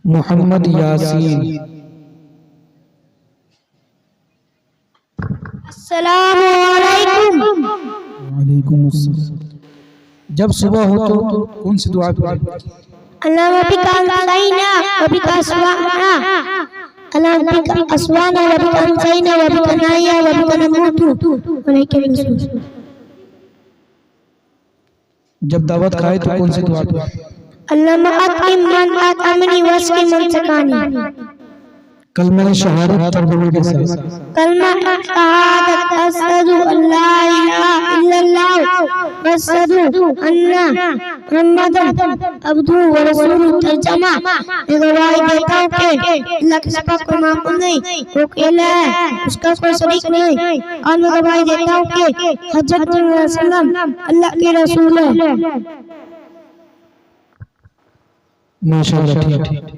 मोहम्मद यासीन। अस्सलामु अलैकुम। वालेकुम अस्सलाम। जब सुबह हो तो कौन सी दुआ पढ़ें? अल्लाहुम्मा बिका अंसैना व बिका अस्वाना, अल्लाहुम्मा बिका अस्वाना व बिका अंसैना व बिका नहया व बिका नमूतु व इलैका नुशूर। जब दावत खाए तो कौन सी दुआ पढ़ें? अल्लाहुम्मा अतइम मन अतअमनी वस्क़ि मन सक़ानी। कलमा शहादत तर्जुमे के साथ। कलमा शहादत अशहदु अल्ला इलाहा इल्लल्लाह व अशहदु अन्ना मुहम्मदन अब्दुहु व रसूलुहु तर्जुमा। मैं गवाही देता हूँ कि अल्लाह के सिवा कोई माबूद नहीं, वो अकेला है, उसका कोई शरीक नहीं, और मैं गवाही देता हूँ कि हज़रत सल्लल्लाहु अलैहि वसल्लम अल्लाह के रसूल है। माशाअल्लाह। ठीक।